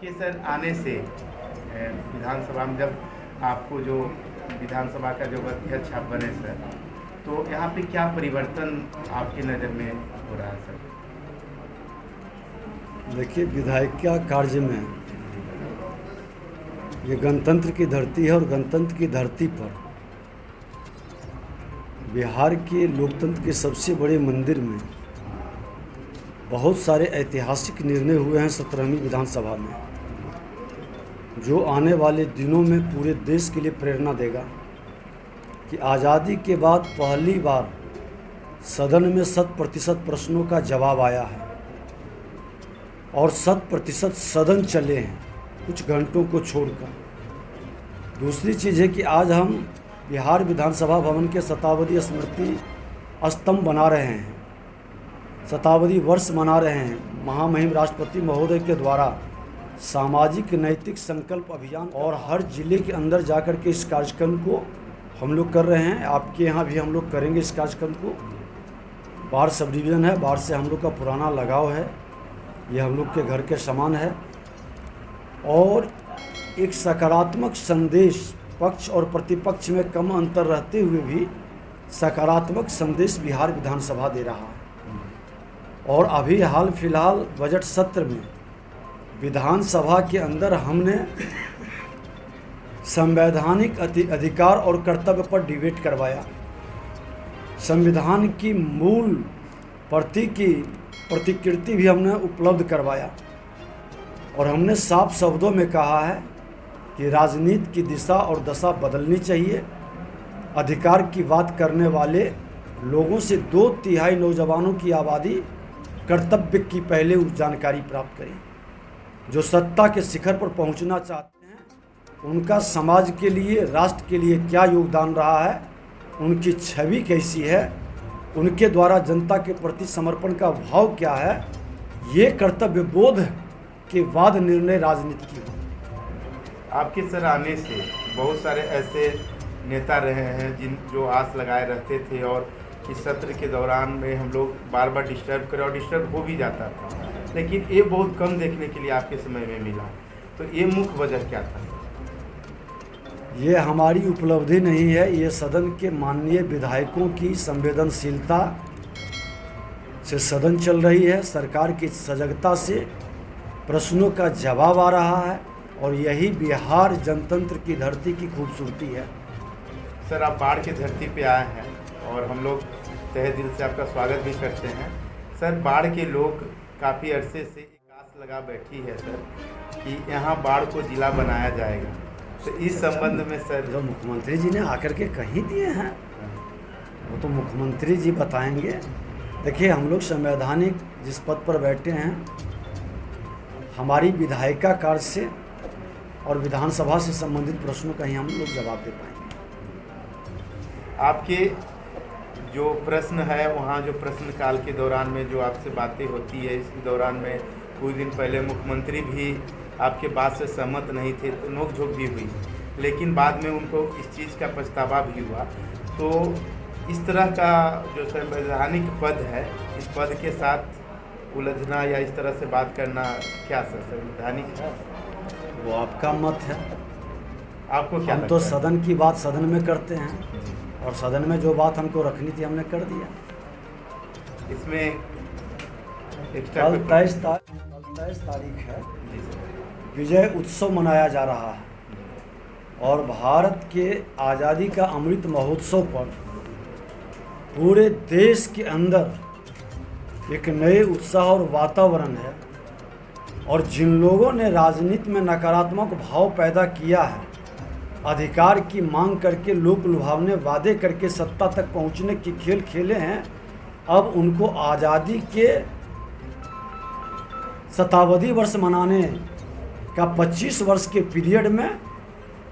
आपके सर आने से विधानसभा में जब आपको जो विधानसभा का जो अध्यक्ष आप बने सर, तो यहाँ पे क्या परिवर्तन आपकी नज़र में हो रहा है सर? देखिए, विधायिका कार्य में ये गणतंत्र की धरती है और गणतंत्र की धरती पर बिहार के लोकतंत्र के सबसे बड़े मंदिर में बहुत सारे ऐतिहासिक निर्णय हुए हैं 17वीं विधानसभा में, जो आने वाले दिनों में पूरे देश के लिए प्रेरणा देगा कि आज़ादी के बाद पहली बार सदन में 100% प्रश्नों का जवाब आया है और 100% सदन चले हैं कुछ घंटों को छोड़कर। दूसरी चीज़ है कि आज हम बिहार विधानसभा भवन के शताब्दी स्मृति स्तंभ बना रहे हैं, शताब्दी वर्ष मना रहे हैं। महामहिम राष्ट्रपति महोदय के द्वारा सामाजिक नैतिक संकल्प अभियान और हर जिले के अंदर जाकर के इस कार्यक्रम को हम लोग कर रहे हैं। आपके यहाँ भी हम लोग करेंगे इस कार्यक्रम को। बाढ़ सब डिवीज़न है, बाढ़ से हम लोग का पुराना लगाव है, ये हम लोग के घर के समान है और एक सकारात्मक संदेश पक्ष और प्रतिपक्ष में कम अंतर रहते हुए भी सकारात्मक संदेश बिहार विधानसभा दे रहा है। और अभी हाल फिलहाल बजट सत्र में विधानसभा के अंदर हमने संवैधानिक अधिकार और कर्तव्य पर डिबेट करवाया। संविधान की मूल प्रति की प्रतिकृति भी हमने उपलब्ध करवाया और हमने साफ शब्दों में कहा है कि राजनीति की दिशा और दशा बदलनी चाहिए। अधिकार की बात करने वाले लोगों से 2/3 नौजवानों की आबादी कर्तव्य की पहले जानकारी प्राप्त करें। जो सत्ता के शिखर पर पहुंचना चाहते हैं उनका समाज के लिए, राष्ट्र के लिए क्या योगदान रहा है, उनकी छवि कैसी है, उनके द्वारा जनता के प्रति समर्पण का भाव क्या है, ये कर्तव्य बोध के बाद निर्णय राजनीति की हो। आपके सर आने से बहुत सारे ऐसे नेता रहे हैं जो आस लगाए रहते थे और इस सत्र के दौरान में हम लोग बार बार डिस्टर्ब करें और डिस्टर्ब हो भी जाता था, लेकिन ये बहुत कम देखने के लिए आपके समय में मिला। तो ये मुख्य वजह क्या था? ये हमारी उपलब्धि नहीं है, ये सदन के माननीय विधायकों की संवेदनशीलता से सदन चल रही है। सरकार की सजगता से प्रश्नों का जवाब आ रहा है और यही बिहार जनतंत्र की धरती की खूबसूरती है। सर, आप बाढ़ की धरती पे आए हैं और हम लोग तहे दिल से आपका स्वागत भी करते हैं। सर, बाढ़ के लोग काफ़ी अरसे से एक आस लगा बैठी है सर कि यहाँ बाढ़ को जिला बनाया जाएगा, तो इस संबंध में सर जो मुख्यमंत्री जी ने आकर के कहीं दिए हैं वो तो मुख्यमंत्री जी बताएंगे। देखिए, हम लोग संवैधानिक जिस पद पर बैठे हैं, हमारी विधायिका कार्य से और विधानसभा से संबंधित प्रश्नों का ही हम लोग जवाब दे पाएंगे। आपके जो प्रश्न है वहाँ जो प्रश्न काल के दौरान में जो आपसे बातें होती है, इस दौरान में कुछ दिन पहले मुख्यमंत्री भी आपके बात से सहमत नहीं थे, तो नोकझोंक भी हुई, लेकिन बाद में उनको इस चीज़ का पछतावा भी हुआ। तो इस तरह का जो संवैधानिक पद है, इस पद के साथ उलझना या इस तरह से बात करना क्या संवैधानिक है? वो आपका मत है। आपको क्या हम तो सदन की बात सदन में करते हैं और सदन में जो बात हमको रखनी थी हमने कर दिया। इसमें कल 23 तारीख है, विजय उत्सव मनाया जा रहा है और भारत के आज़ादी का अमृत महोत्सव पर पूरे देश के अंदर एक नए उत्साह और वातावरण है। और जिन लोगों ने राजनीति में नकारात्मक भाव पैदा किया है, अधिकार की मांग करके, लोक लुभावने वादे करके सत्ता तक पहुंचने की खेल खेले हैं, अब उनको आज़ादी के शताब्दी वर्ष मनाने का 25 वर्ष के पीरियड में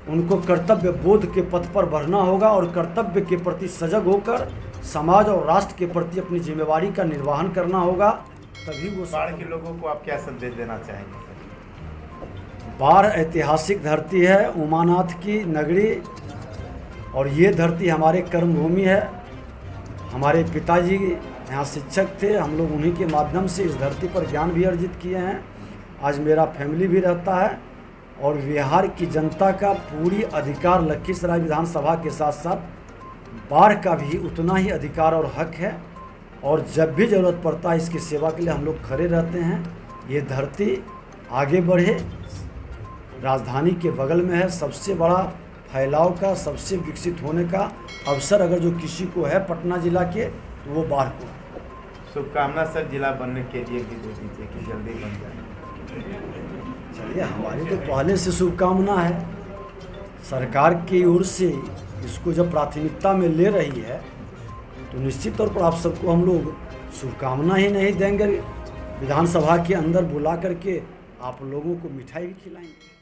उनको कर्तव्य बोध के पथ पर बढ़ना होगा और कर्तव्य के प्रति सजग होकर समाज और राष्ट्र के प्रति अपनी जिम्मेवारी का निर्वहन करना होगा, तभी वो। बाढ़ के लोगों को आप क्या संदेश देना चाहेंगे? बाढ़ ऐतिहासिक धरती है, उमानाथ की नगरी, और ये धरती हमारे कर्मभूमि है। हमारे पिताजी यहाँ शिक्षक थे, हम लोग उन्हीं के माध्यम से इस धरती पर ज्ञान भी अर्जित किए हैं आज मेरा फैमिली भी रहता है और बिहार की जनता का पूरी अधिकार लखीसराय विधानसभा के साथ साथ बाढ़ का भी उतना ही अधिकार और हक है। और जब भी ज़रूरत पड़ता है इसकी सेवा के लिए हम लोग खड़े रहते हैं। ये धरती आगे बढ़े, राजधानी के बगल में है, सबसे बड़ा फैलाव का, सबसे विकसित होने का अवसर अगर जो किसी को है पटना जिला के तो वो बाढ़ को। शुभकामना सर जिला बनने के लिए भी दे दीजिए कि जल्दी बन जाए। चलिए, हमारी तो पहले से शुभकामना है। सरकार की ओर से इसको जब प्राथमिकता में ले रही है तो निश्चित तौर पर आप सबको हम लोग शुभकामना ही नहीं देंगे, विधानसभा के अंदर बुला करके आप लोगों को मिठाई भी खिलाएंगे।